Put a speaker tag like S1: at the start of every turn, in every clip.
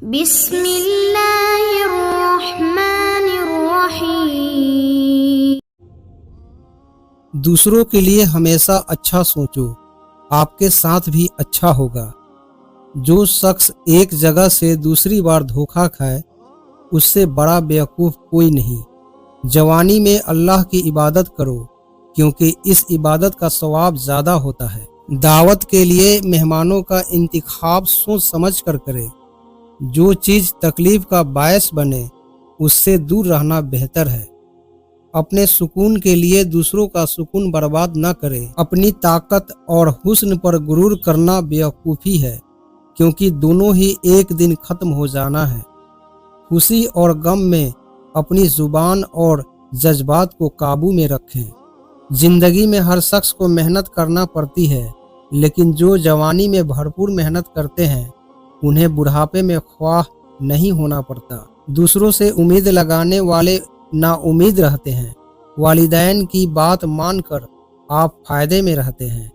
S1: بسم اللہ الرحمن الرحیم۔
S2: دوسروں کے لیے ہمیشہ اچھا سوچو، آپ کے ساتھ بھی اچھا ہوگا۔ جو شخص ایک جگہ سے دوسری بار دھوکہ کھائے اس سے بڑا بیوقوف کوئی نہیں۔ جوانی میں اللہ کی عبادت کرو کیونکہ اس عبادت کا ثواب زیادہ ہوتا ہے۔ دعوت کے لیے مہمانوں کا انتخاب سوچ سمجھ کر کرے۔ جو چیز تکلیف کا باعث بنے اس سے دور رہنا بہتر ہے۔ اپنے سکون کے لیے دوسروں کا سکون برباد نہ کرے۔ اپنی طاقت اور حسن پر غرور کرنا بیوقوفی ہے کیونکہ دونوں ہی ایک دن ختم ہو جانا ہے۔ خوشی اور غم میں اپنی زبان اور جذبات کو قابو میں رکھیں۔ زندگی میں ہر شخص کو محنت کرنا پڑتی ہے، لیکن جو جوانی میں بھرپور محنت کرتے ہیں انہیں بڑھاپے میں خواہ نہیں ہونا پڑتا۔ دوسروں سے امید لگانے والے نا امید رہتے ہیں۔ والدین کی بات مان کر آپ فائدے میں رہتے ہیں۔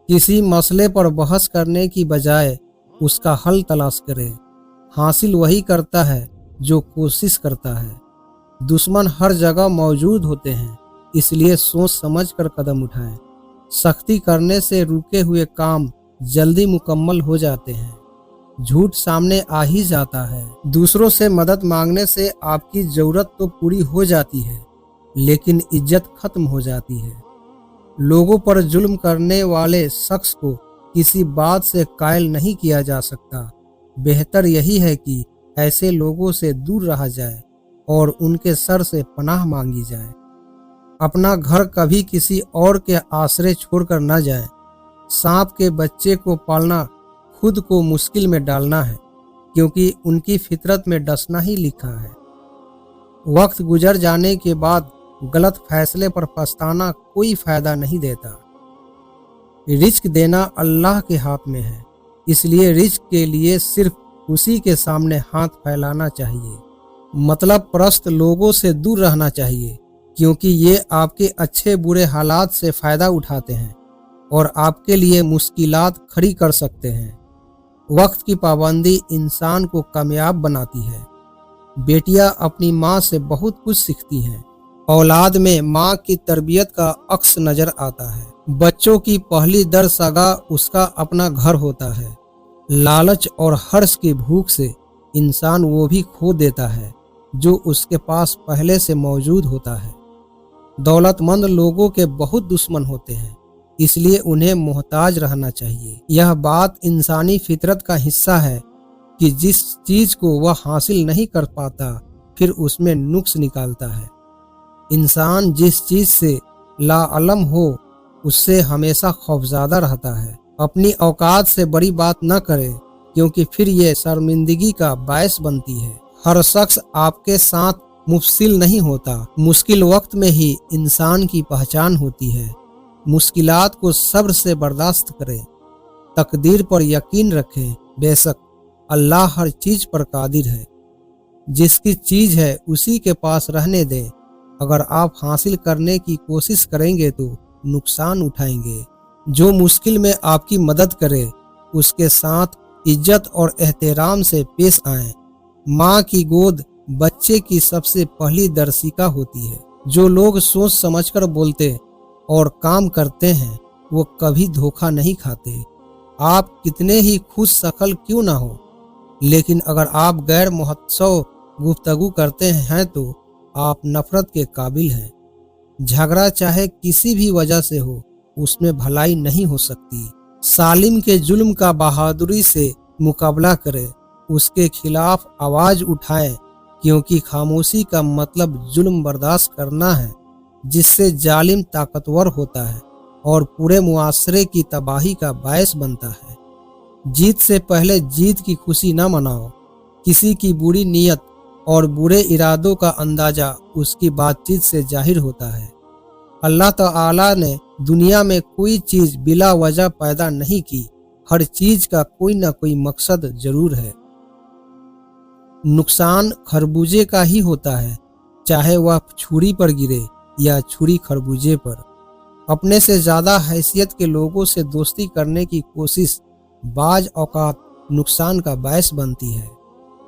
S2: کسی مسئلے پر بحث کرنے کی بجائے اس کا حل تلاش کریں۔ حاصل وہی کرتا ہے جو کوشش کرتا ہے۔ دشمن ہر جگہ موجود ہوتے ہیں، اس لیے سوچ سمجھ کر قدم اٹھائیں۔ سختی کرنے سے رکے ہوئے کام جلدی مکمل ہو جاتے ہیں۔ جھوٹ سامنے آ ہی جاتا ہے۔ دوسروں سے مدد مانگنے سے آپ کی ضرورت تو پوری ہو جاتی ہے لیکن عزت ختم ہو جاتی ہے۔ لوگوں پر ظلم کرنے والے شخص کو کسی بات سے قائل نہیں کیا جا سکتا۔ بہتر یہی ہے کہ ایسے لوگوں سے دور رہا جائے اور ان کے سر سے پناہ مانگی جائے۔ اپنا گھر کبھی کسی اور کے آسرے چھوڑ کر نہ جائیں۔ سانپ کے بچے کو پالنا خود کو مشکل میں ڈالنا ہے کیونکہ ان کی فطرت میں ڈسنا ہی لکھا ہے۔ وقت گزر جانے کے بعد غلط فیصلے پر پچھتانا کوئی فائدہ نہیں دیتا۔ رزق دینا اللہ کے ہاتھ میں ہے، اس لیے رزق کے لیے صرف اسی کے سامنے ہاتھ پھیلانا چاہیے۔ مطلب پرست لوگوں سے دور رہنا چاہیے کیونکہ یہ آپ کے اچھے برے حالات سے فائدہ اٹھاتے ہیں اور آپ کے لیے مشکلات کھڑی کر سکتے ہیں۔ وقت کی پابندی انسان کو کامیاب بناتی ہے۔ بیٹیاں اپنی ماں سے بہت کچھ سیکھتی ہیں۔ اولاد میں ماں کی تربیت کا عکس نظر آتا ہے۔ بچوں کی پہلی درسگاہ اس کا اپنا گھر ہوتا ہے۔ لالچ اور حرص کی بھوک سے انسان وہ بھی کھو دیتا ہے جو اس کے پاس پہلے سے موجود ہوتا ہے۔ دولت مند لوگوں کے بہت دشمن ہوتے ہیں، اس لیے انہیں محتاج رہنا چاہیے۔ یہ بات انسانی فطرت کا حصہ ہے کہ جس چیز کو وہ حاصل نہیں کر پاتا پھر اس میں نقص نکالتا ہے۔ انسان جس چیز سے لا علم ہو اس سے ہمیشہ خوفزدہ رہتا ہے۔ اپنی اوقات سے بڑی بات نہ کرے کیونکہ پھر یہ شرمندگی کا باعث بنتی ہے۔ ہر شخص آپ کے ساتھ مفصل نہیں ہوتا۔ مشکل وقت میں ہی انسان کی پہچان ہوتی ہے۔ مشکلات کو صبر سے برداشت کریں۔ تقدیر پر یقین رکھیں۔ بے شک اللہ ہر چیز پر قادر ہے۔ جس کی چیز ہے اسی کے پاس رہنے دیں۔ اگر آپ حاصل کرنے کی کوشش کریں گے تو نقصان اٹھائیں گے۔ جو مشکل میں آپ کی مدد کرے اس کے ساتھ عزت اور احترام سے پیش آئیں۔ ماں کی گود بچے کی سب سے پہلی درسیکا ہوتی ہے۔ جو لوگ سوچ سمجھ کر بولتے اور کام کرتے ہیں وہ کبھی دھوکہ نہیں کھاتے۔ آپ کتنے ہی خوش شکل کیوں نہ ہو، لیکن اگر آپ غیر مہذب گفتگو کرتے ہیں تو آپ نفرت کے قابل ہیں۔ جھگڑا چاہے کسی بھی وجہ سے ہو اس میں بھلائی نہیں ہو سکتی۔ ظالم کے ظلم کا بہادری سے مقابلہ کرے، اس کے خلاف آواز اٹھائیں کیونکہ خاموشی کا مطلب ظلم برداشت کرنا ہے جس سے ظالم طاقتور ہوتا ہے اور پورے معاشرے کی تباہی کا باعث بنتا ہے۔ جیت سے پہلے جیت کی خوشی نہ مناؤ۔ کسی کی بری نیت اور برے ارادوں کا اندازہ اس کی بات چیت سے ظاہر ہوتا ہے۔ اللہ تعالی نے دنیا میں کوئی چیز بلا وجہ پیدا نہیں کی۔ ہر چیز کا کوئی نہ کوئی مقصد ضرور ہے۔ نقصان خربوزے کا ہی ہوتا ہے، چاہے وہ چھری پر گرے یا چھری خربوزے پر۔ اپنے سے زیادہ حیثیت کے لوگوں سے دوستی کرنے کی کوشش بعض اوقات نقصان کا باعث بنتی ہے۔